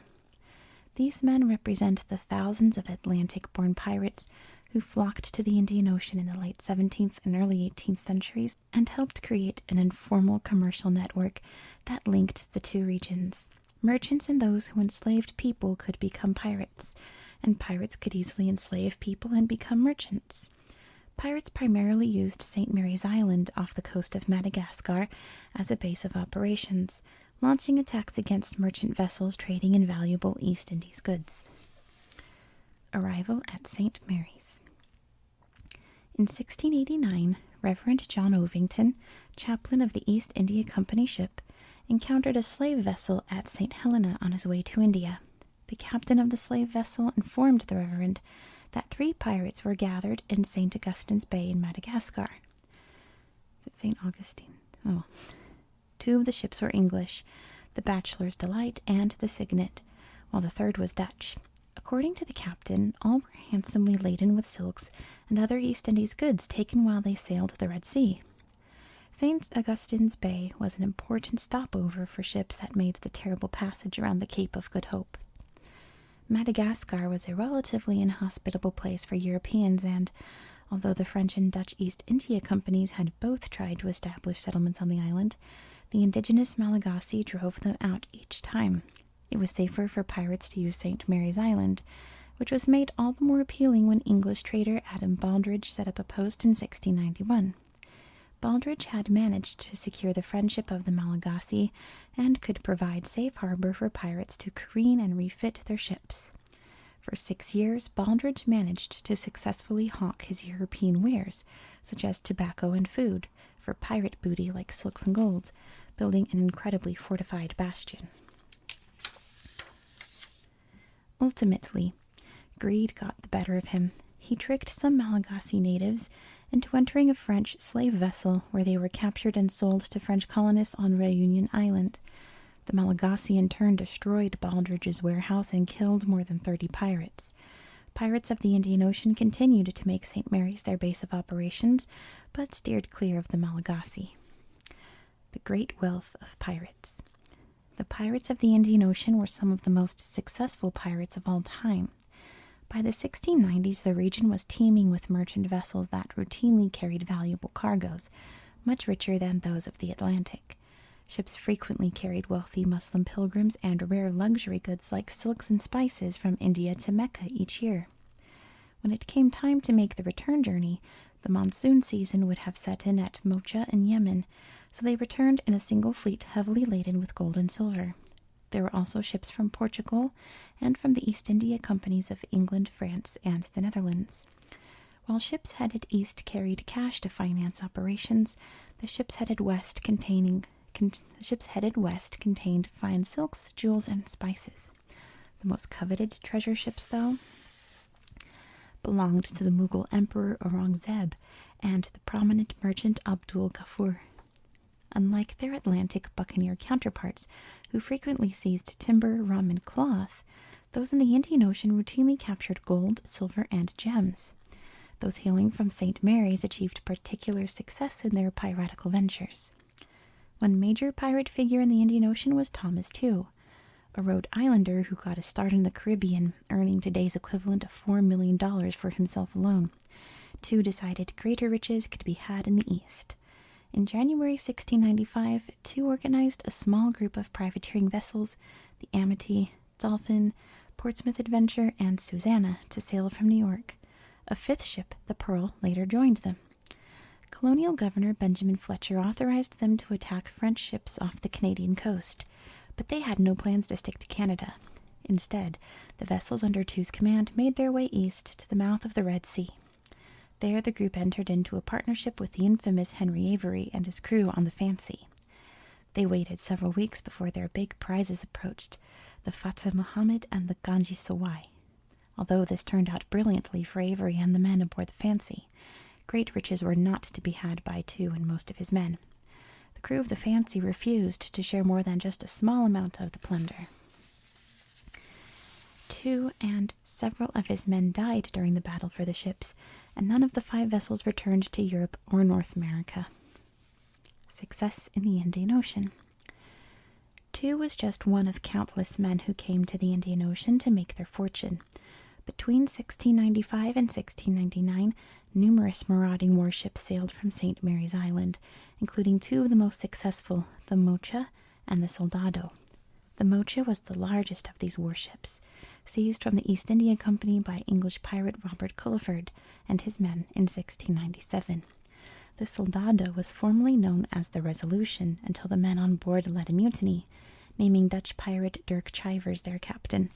These men represent the thousands of Atlantic-born pirates who flocked to the Indian Ocean in the late 17th and early 18th centuries and helped create an informal commercial network that linked the two regions. Merchants and those who enslaved people could become pirates, and pirates could easily enslave people and become merchants. Pirates primarily used St. Mary's Island off the coast of Madagascar as a base of operations, launching attacks against merchant vessels trading in valuable East Indies goods. Arrival at St. Mary's. In 1689, Reverend John Ovington, chaplain of the East India Company ship, encountered a slave vessel at St. Helena on his way to India. The captain of the slave vessel informed the Reverend that 3 pirates were gathered in St. Augustine's Bay in Madagascar. Is it St. Augustine? Oh. 2 of the ships were English, the Bachelor's Delight and the Signet, while the 3rd was Dutch. According to the captain, all were handsomely laden with silks and other East Indies goods taken while they sailed the Red Sea. St. Augustine's Bay was an important stopover for ships that made the terrible passage around the Cape of Good Hope. Madagascar was a relatively inhospitable place for Europeans, and although the French and Dutch East India Companies had both tried to establish settlements on the island, the indigenous Malagasy drove them out each time. It was safer for pirates to use St. Mary's Island, which was made all the more appealing when English trader Adam Baldridge set up a post in 1691. Baldridge had managed to secure the friendship of the Malagasy and could provide safe harbor for pirates to careen and refit their ships. For 6 years, Baldridge managed to successfully hawk his European wares, such as tobacco and food, for pirate booty like silks and gold, building an incredibly fortified bastion. Ultimately, greed got the better of him. He tricked some Malagasy natives into entering a French slave vessel where they were captured and sold to French colonists on Reunion Island. The Malagasy in turn destroyed Baldridge's warehouse and killed more than 30 pirates. Pirates of the Indian Ocean continued to make St. Mary's their base of operations, but steered clear of the Malagasy. The great wealth of pirates. The pirates of the Indian Ocean were some of the most successful pirates of all time. By the 1690s, the region was teeming with merchant vessels that routinely carried valuable cargoes, much richer than those of the Atlantic. Ships frequently carried wealthy Muslim pilgrims and rare luxury goods like silks and spices from India to Mecca each year. When it came time to make the return journey, the monsoon season would have set in at Mocha in Yemen, so they returned in a single fleet heavily laden with gold and silver. There were also ships from Portugal and from the East India Companies of England, France, and the Netherlands. While ships headed east carried cash to finance operations, the ships headed west contained fine silks, jewels, and spices. The most coveted treasure ships, though, belonged to the Mughal Emperor Aurangzeb and the prominent merchant Abdul Ghaffur. Unlike their Atlantic buccaneer counterparts, who frequently seized timber, rum, and cloth, those in the Indian Ocean routinely captured gold, silver, and gems. Those hailing from St. Mary's achieved particular success in their piratical ventures. One major pirate figure in the Indian Ocean was Thomas Tew, a Rhode Islander who got a start in the Caribbean, earning today's equivalent of $4 million for himself alone. Tew decided greater riches could be had in the East. In January 1695, Tew organized a small group of privateering vessels, the Amity, Dolphin, Portsmouth Adventure, and Susanna, to sail from New York. A fifth ship, the Pearl, later joined them. Colonial Governor Benjamin Fletcher authorized them to attack French ships off the Canadian coast, but they had no plans to stick to Canada. Instead, the vessels under Tew's command made their way east to the mouth of the Red Sea. There, the group entered into a partnership with the infamous Henry Avery and his crew on the Fancy. They waited several weeks before their big prizes approached, the Fateh Muhammad and the Ganji Sawai. Although this turned out brilliantly for Avery and the men aboard the Fancy, great riches were not to be had by Tew and most of his men. The crew of the Fancy refused to share more than just a small amount of the plunder. Tew and several of his men died during the battle for the ships, and none of the 5 vessels returned to Europe or North America. Success in the Indian Ocean. Tew was just one of countless men who came to the Indian Ocean to make their fortune. Between 1695 and 1699, numerous marauding warships sailed from St. Mary's Island, including 2 of the most successful, the Mocha and the Soldado. The Mocha was the largest of these warships, seized from the East India Company by English pirate Robert Culliford and his men in 1697. The Soldado was formerly known as the Resolution until the men on board led a mutiny, naming Dutch pirate Dirk Chivers their captain.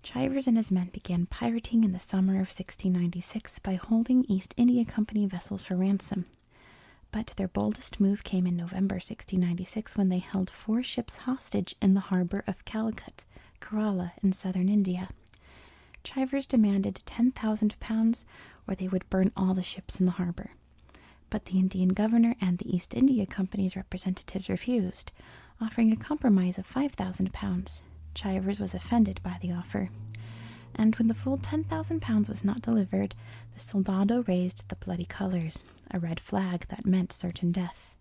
Chivers and his men began pirating in the summer of 1696 by holding East India Company vessels for ransom. But their boldest move came in November 1696 when they held 4 ships hostage in the harbor of Calicut, Kerala, in southern India. Chivers demanded £10,000 or they would burn all the ships in the harbor. But the Indian governor and the East India Company's representatives refused, offering a compromise of £5,000. Chivers was offended by the offer, and when the full £10,000 was not delivered, the Soldado raised the bloody colors, a red flag that meant certain death.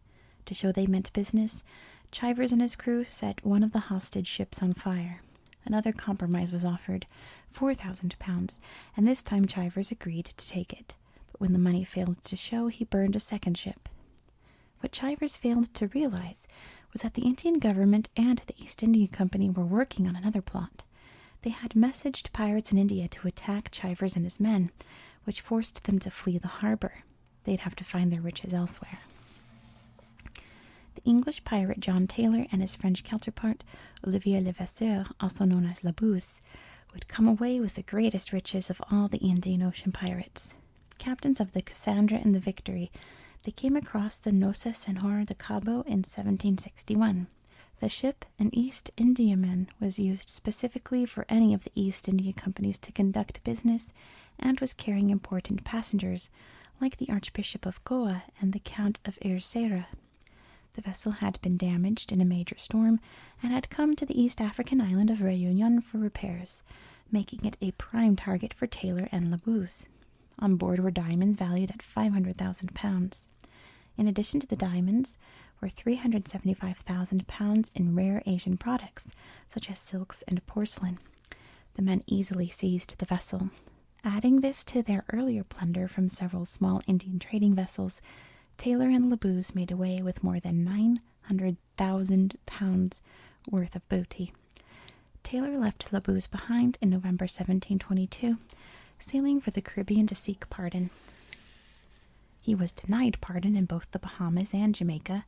To show they meant business, Chivers and his crew set one of the hostage ships on fire. Another compromise was offered, £4,000, and this time Chivers agreed to take it. But when the money failed to show, he burned a second ship. What Chivers failed to realize was that the Indian government and the East India Company were working on another plot. They had messaged pirates in India to attack Chivers and his men, which forced them to flee the harbor. They'd have to find their riches elsewhere. The English pirate John Taylor and his French counterpart, Olivier Levasseur, also known as La Bousse, would come away with the greatest riches of all the Indian Ocean pirates. Captains of the Cassandra and the Victory, they came across the Nosa Senhor de Cabo in 1761. The ship, an East Indiaman, was used specifically for any of the East India Companies to conduct business and was carrying important passengers, like the Archbishop of Goa and the Count of Erceira. The vessel had been damaged in a major storm and had come to the East African island of Réunion for repairs, making it a prime target for Taylor and Labuse. On board were diamonds valued at £500,000. In addition to the diamonds were £375,000 in rare Asian products, such as silks and porcelain. The men easily seized the vessel. Adding this to their earlier plunder from several small Indian trading vessels, Taylor and Labuse made away with more than £900,000 worth of booty. Taylor left Labuse behind in November 1722, sailing for the Caribbean to seek pardon. He was denied pardon in both the Bahamas and Jamaica,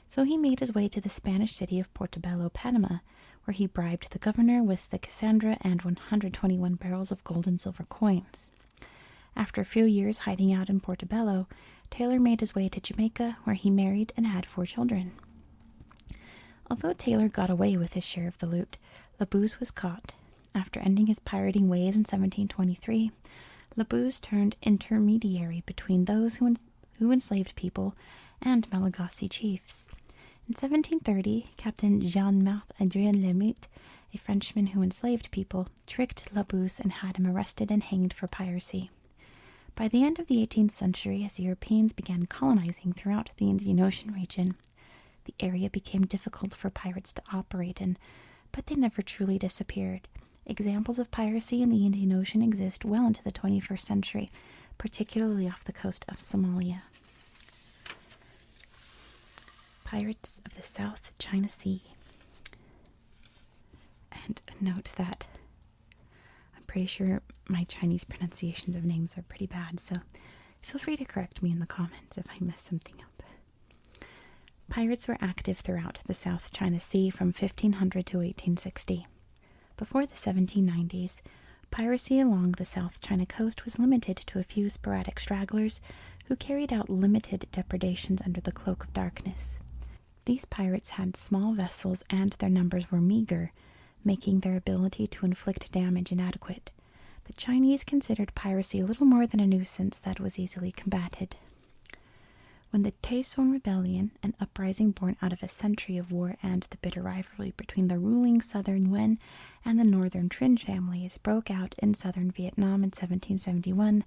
so he made his way to the Spanish city of Portobello, Panama, where he bribed the governor with the Cassandra and 121 barrels of gold and silver coins. After a few years hiding out in Portobello, Taylor made his way to Jamaica, where he married and had 4 children. Although Taylor got away with his share of the loot, Labuse was caught. After ending his pirating ways in 1723, Labuse turned intermediary between those who enslaved people and Malagasy chiefs. In 1730, Captain Jean-Marc Adrien Lemaitre, a Frenchman who enslaved people, tricked Labuse and had him arrested and hanged for piracy. By the end of the 18th century, as Europeans began colonizing throughout the Indian Ocean region, the area became difficult for pirates to operate in, but they never truly disappeared. Examples of piracy in the Indian Ocean exist well into the 21st century, particularly off the coast of Somalia. Pirates of the South China Sea. And note that I'm pretty sure my Chinese pronunciations of names are pretty bad, so feel free to correct me in the comments if I mess something up. Pirates were active throughout the South China Sea from 1500 to 1860. Before the 1790s, piracy along the South China coast was limited to a few sporadic stragglers who carried out limited depredations under the cloak of darkness. These pirates had small vessels and their numbers were meager, making their ability to inflict damage inadequate. The Chinese considered piracy little more than a nuisance that was easily combated. When the Taizong Rebellion, an uprising born out of a century of war and the bitter rivalry between the ruling southern Nguyen and the northern Trinh families, broke out in southern Vietnam in 1771,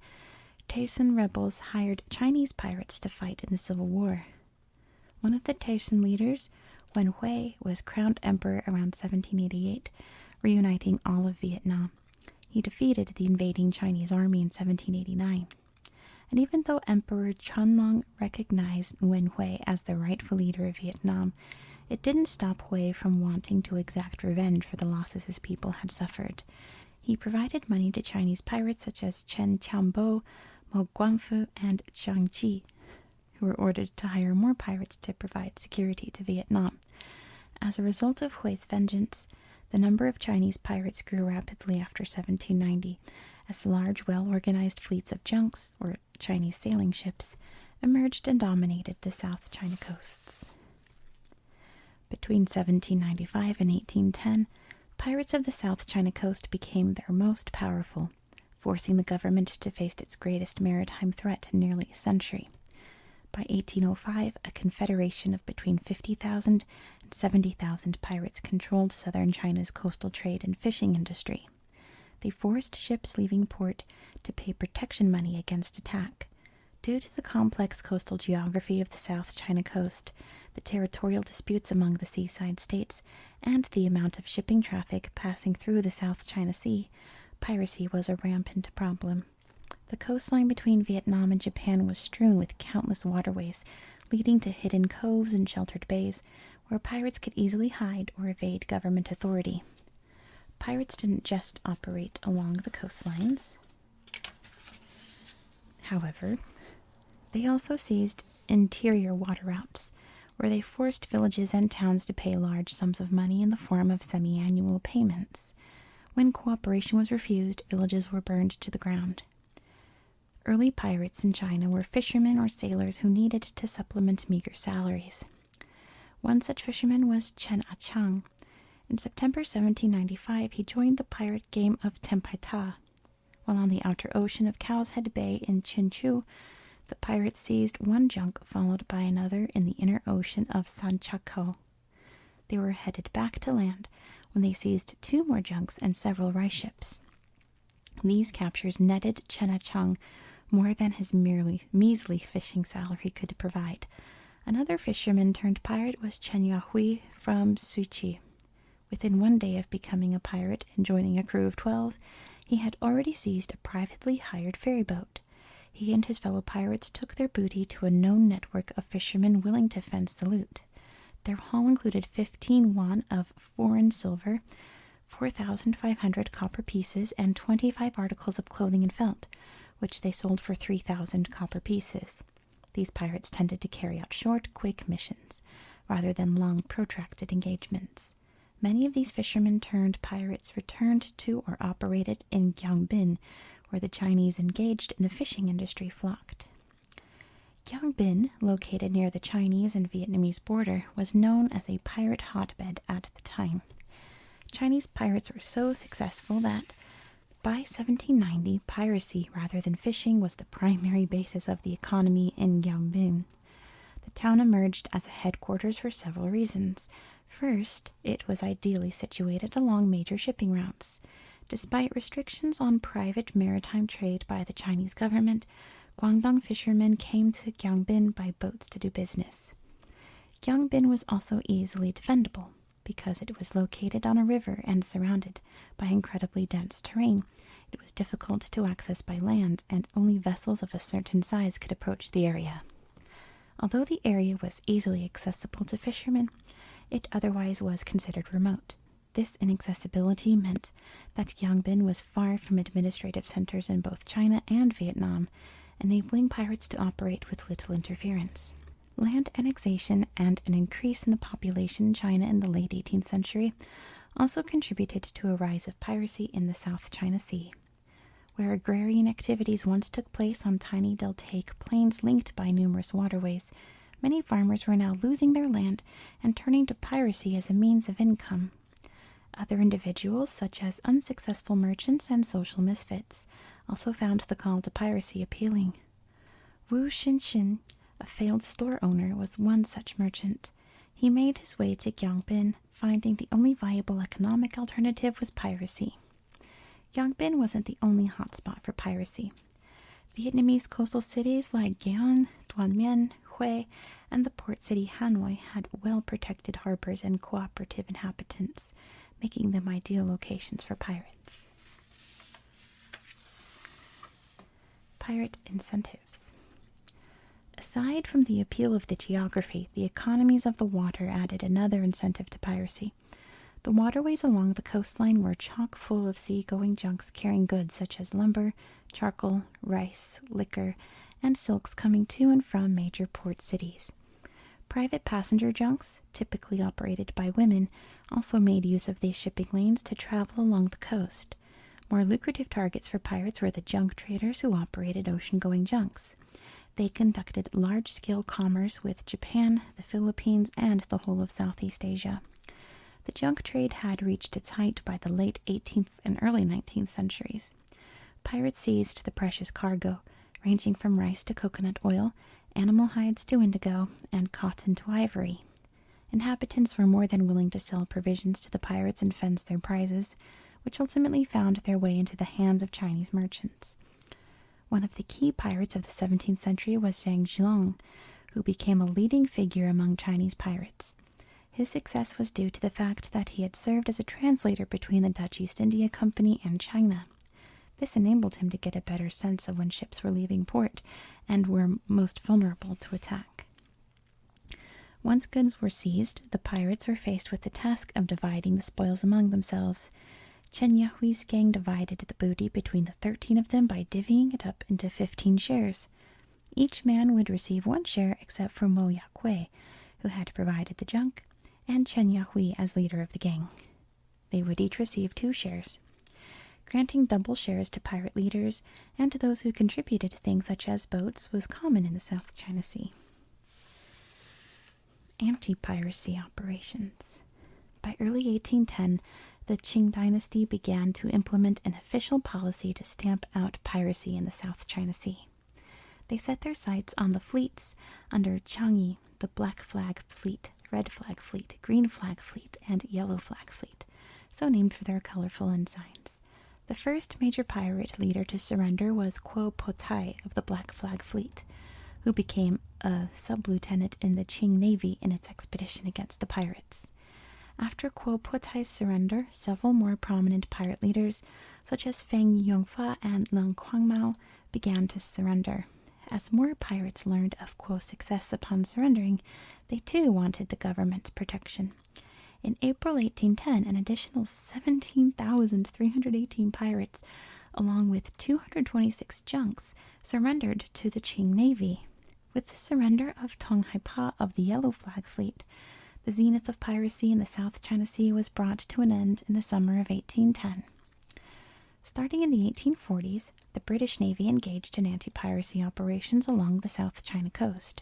Taizong rebels hired Chinese pirates to fight in the Civil War. One of the Taizong leaders, Wen Hui, was crowned emperor around 1788, reuniting all of Vietnam. He defeated the invading Chinese army in 1789. And even though Emperor Chunlong recognized Wen Hui as the rightful leader of Vietnam, it didn't stop Hui from wanting to exact revenge for the losses his people had suffered. He provided money to Chinese pirates such as Chen Qianbo, Mo Guanfu, and Chiang Chi, who were ordered to hire more pirates to provide security to Vietnam. As a result of Hui's vengeance, the number of Chinese pirates grew rapidly after 1790, as large, well-organized fleets of junks, or Chinese sailing ships, emerged and dominated the South China coasts. Between 1795 and 1810, pirates of the South China coast became their most powerful, forcing the government to face its greatest maritime threat in nearly a century. By 1805, a confederation of between 50,000 and 70,000 pirates controlled southern China's coastal trade and fishing industry. They forced ships leaving port to pay protection money against attack. Due to the complex coastal geography of the South China coast, the territorial disputes among the seaside states, and the amount of shipping traffic passing through the South China Sea, piracy was a rampant problem. The coastline between Vietnam and Japan was strewn with countless waterways, leading to hidden coves and sheltered bays where pirates could easily hide or evade government authority. Pirates didn't just operate along the coastlines. However, they also seized interior water routes, where they forced villages and towns to pay large sums of money in the form of semi-annual payments. When cooperation was refused, villages were burned to the ground. Early pirates in China were fishermen or sailors who needed to supplement meager salaries. One such fisherman was Chen Ah-chang. In September 1795, he joined the pirate game of Tempaita. While on the outer ocean of Cow's Head Bay in Chinchu, the pirates seized one junk followed by another in the inner ocean of Sanchaco. They were headed back to land when they seized 2 more junks and several rice ships. These captures netted Chen Ah-chang more than his measly fishing salary could provide. Another fisherman turned pirate was Chen Yahui from Suichi. Within 1 day of becoming a pirate and joining a crew of 12, he had already seized a privately hired ferry boat. He and his fellow pirates took their booty to a known network of fishermen willing to fence the loot. Their haul included 15 won of foreign silver, 4,500 copper pieces, and 25 articles of clothing and felt, which they sold for 3,000 copper pieces. These pirates tended to carry out short, quick missions, rather than long, protracted engagements. Many of these fishermen turned pirates returned to or operated in Gyeongbin, where the Chinese engaged in the fishing industry flocked. Gyeongbin, located near the Chinese and Vietnamese border, was known as a pirate hotbed at the time. Chinese pirates were so successful that by 1790, piracy rather than fishing was the primary basis of the economy in Gyeongbin. The town emerged as a headquarters for several reasons. First, it was ideally situated along major shipping routes. Despite restrictions on private maritime trade by the Chinese government, Guangdong fishermen came to Gyeongbin by boats to do business. Gyeongbin was also easily defendable. Because it was located on a river and surrounded by incredibly dense terrain, it was difficult to access by land, and only vessels of a certain size could approach the area. Although the area was easily accessible to fishermen, it otherwise was considered remote. This inaccessibility meant that Gyeongbin was far from administrative centers in both China and Vietnam, enabling pirates to operate with little interference. Land annexation and an increase in the population in China in the late 18th century also contributed to a rise of piracy in the South China Sea. Where agrarian activities once took place on tiny deltaic plains linked by numerous waterways, many farmers were now losing their land and turning to piracy as a means of income. Other individuals, such as unsuccessful merchants and social misfits, also found the call to piracy appealing. Wu Xinxin, a failed store owner, was one such merchant. He made his way to Gyeongbin, finding the only viable economic alternative was piracy. Gyeongbin wasn't the only hotspot for piracy. Vietnamese coastal cities like Gyeon, Duan Minh, Hue, and the port city Hanoi had well-protected harbors and cooperative inhabitants, making them ideal locations for pirates. Pirate incentives. Aside from the appeal of the geography, the economies of the water added another incentive to piracy. The waterways along the coastline were chock full of sea-going junks carrying goods such as lumber, charcoal, rice, liquor, and silks coming to and from major port cities. Private passenger junks, typically operated by women, also made use of these shipping lanes to travel along the coast. More lucrative targets for pirates were the junk traders who operated ocean-going junks. They conducted large-scale commerce with Japan, the Philippines, and the whole of Southeast Asia. The junk trade had reached its height by the late 18th and early 19th centuries. Pirates seized the precious cargo, ranging from rice to coconut oil, animal hides to indigo, and cotton to ivory. Inhabitants were more than willing to sell provisions to the pirates and fence their prizes, which ultimately found their way into the hands of Chinese merchants. One of the key pirates of the 17th century was Zhang Zhilong, who became a leading figure among Chinese pirates. His success was due to the fact that he had served as a translator between the Dutch East India Company and China. This enabled him to get a better sense of when ships were leaving port and were most vulnerable to attack. Once goods were seized, the pirates were faced with the task of dividing the spoils among themselves. Chen Yahui's gang divided the booty between the 13 of them by divvying it up into 15 shares. Each man would receive one share except for Mo Yakui, who had provided the junk, and Chen Yahui as leader of the gang. They would each receive 2 shares. Granting double shares to pirate leaders and to those who contributed things such as boats was common in the South China Sea. Anti-piracy operations. By early 1810, the Qing dynasty began to implement an official policy to stamp out piracy in the South China Sea. They set their sights on the fleets under Chang'e, the Black Flag Fleet, Red Flag Fleet, Green Flag Fleet, and Yellow Flag Fleet, so named for their colorful ensigns. The first major pirate leader to surrender was Kuo Po Tai of the Black Flag Fleet, who became a sub-lieutenant in the Qing Navy in its expedition against the pirates. After Kuo Po Tai's surrender, several more prominent pirate leaders, such as Feng Yongfa and Leng Kuangmao, began to surrender. As more pirates learned of Kuo's success upon surrendering, they too wanted the government's protection. In April 1810, an additional 17,318 pirates, along with 226 junks, surrendered to the Qing Navy. With the surrender of Tong Haipa of the Yellow Flag Fleet, the zenith of piracy in the South China Sea was brought to an end in the summer of 1810. Starting in the 1840s, the British Navy engaged in anti-piracy operations along the South China coast.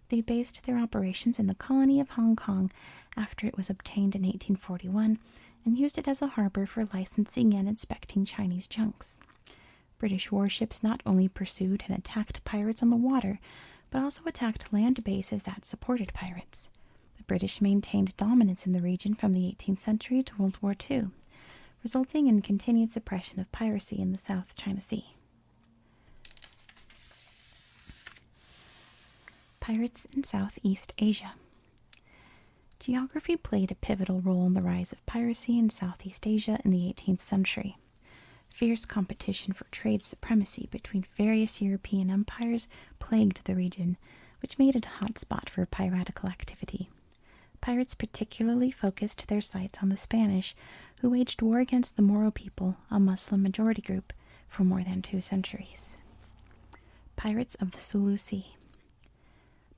They based their operations in the colony of Hong Kong after it was obtained in 1841 and used it as a harbor for licensing and inspecting Chinese junks. British warships not only pursued and attacked pirates on the water, but also attacked land bases that supported pirates. The British maintained dominance in the region from the 18th century to World War II, resulting in continued suppression of piracy in the South China Sea. Pirates in Southeast Asia. Geography played a pivotal role in the rise of piracy in Southeast Asia in the 18th century. Fierce competition for trade supremacy between various European empires plagued the region, which made it a hotspot for piratical activity. Pirates particularly focused their sights on the Spanish, who waged war against the Moro people, a Muslim majority group, for more than 2 centuries. Pirates of the Sulu Sea.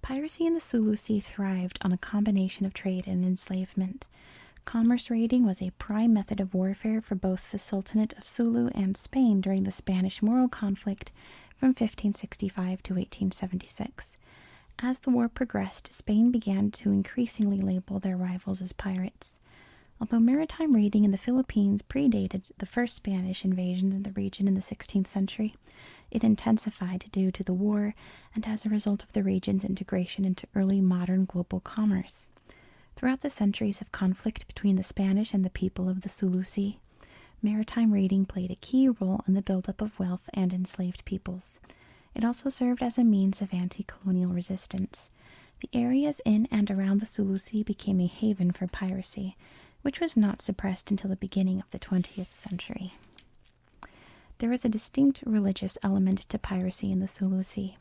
Piracy in the Sulu Sea thrived on a combination of trade and enslavement. Commerce raiding was a prime method of warfare for both the Sultanate of Sulu and Spain during the Spanish-Moro conflict from 1565 to 1876. As the war progressed, Spain began to increasingly label their rivals as pirates. Although maritime raiding in the Philippines predated the first Spanish invasions in the region in the 16th century, it intensified due to the war and as a result of the region's integration into early modern global commerce. Throughout the centuries of conflict between the Spanish and the people of the Sulu Sea, maritime raiding played a key role in the buildup of wealth and enslaved peoples. It also served as a means of anti-colonial resistance. The areas in and around the Sulu Sea became a haven for piracy, which was not suppressed until the beginning of the 20th century. There was a distinct religious element to piracy in the Sulu Sea.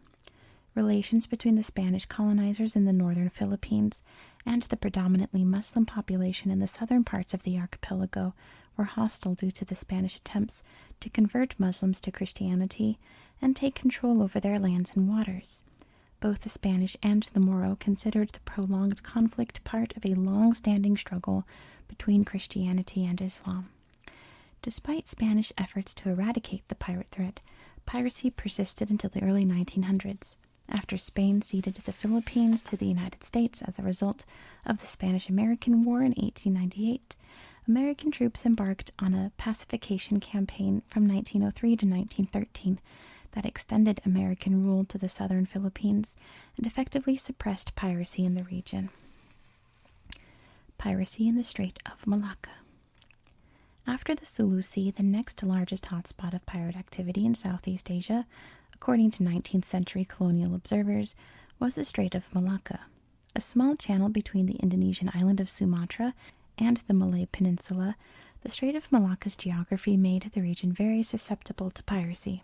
Relations between the Spanish colonizers in the northern Philippines and the predominantly Muslim population in the southern parts of the archipelago were hostile due to the Spanish attempts to convert Muslims to Christianity and take control over their lands and waters. Both the Spanish and the Moro considered the prolonged conflict part of a long-standing struggle between Christianity and Islam. Despite Spanish efforts to eradicate the pirate threat, piracy persisted until the early 1900s, after Spain ceded the Philippines to the United States as a result of the Spanish-American War in 1898. American troops embarked on a pacification campaign from 1903 to 1913 that extended American rule to the southern Philippines and effectively suppressed piracy in the region. Piracy in the Strait of Malacca. After the Sulu Sea, the next largest hotspot of pirate activity in Southeast Asia, according to 19th century colonial observers, was the Strait of Malacca, a small channel between the Indonesian island of Sumatra and the Malay Peninsula. The Strait of Malacca's geography made the region very susceptible to piracy.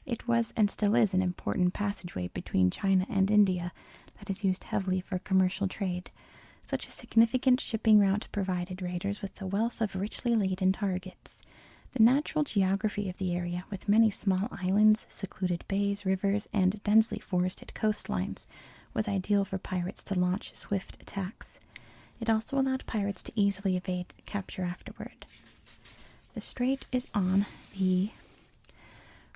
It was and still is an important passageway between China and India that is used heavily for commercial trade. Such a significant shipping route provided raiders with a wealth of richly laden targets. The natural geography of the area, with many small islands, secluded bays, rivers, and densely forested coastlines, was ideal for pirates to launch swift attacks. It also allowed pirates to easily evade capture afterward. The strait is on the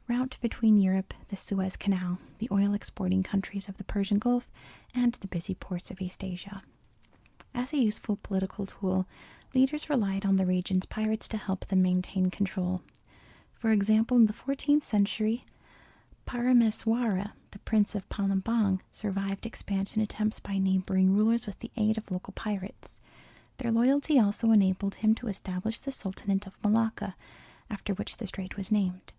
route between Europe, the Suez Canal, the oil exporting countries of the Persian Gulf, and the busy ports of East Asia. As a useful political tool, leaders relied on the region's pirates to help them maintain control. For example, in the 14th century, Parameswara, the Prince of Palembang, survived expansion attempts by neighboring rulers with the aid of local pirates. Their loyalty also enabled him to establish the Sultanate of Malacca, after which the strait was named.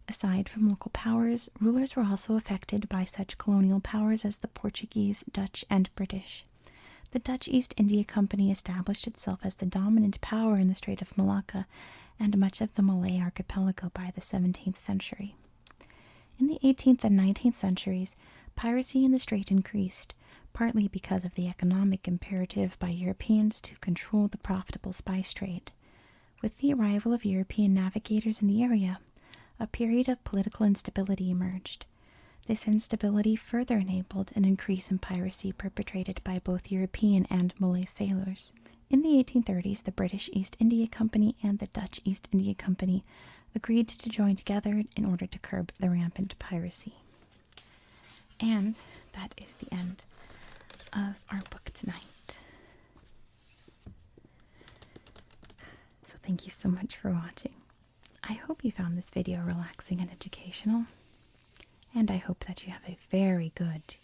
Aside from local powers, rulers were also affected by such colonial powers as the Portuguese, Dutch, and British. The Dutch East India Company established itself as the dominant power in the Strait of Malacca and much of the Malay archipelago by the 17th century. In the 18th and 19th centuries, piracy in the strait increased, partly because of the economic imperative by Europeans to control the profitable spice trade. With the arrival of European navigators in the area, a period of political instability emerged. This instability further enabled an increase in piracy perpetrated by both European and Malay sailors. In the 1830s, the British East India Company and the Dutch East India Company agreed to join together in order to curb the rampant piracy. And that is the end of our book tonight. So thank you so much for watching. I hope you found this video relaxing and educational. And I hope that you have a very good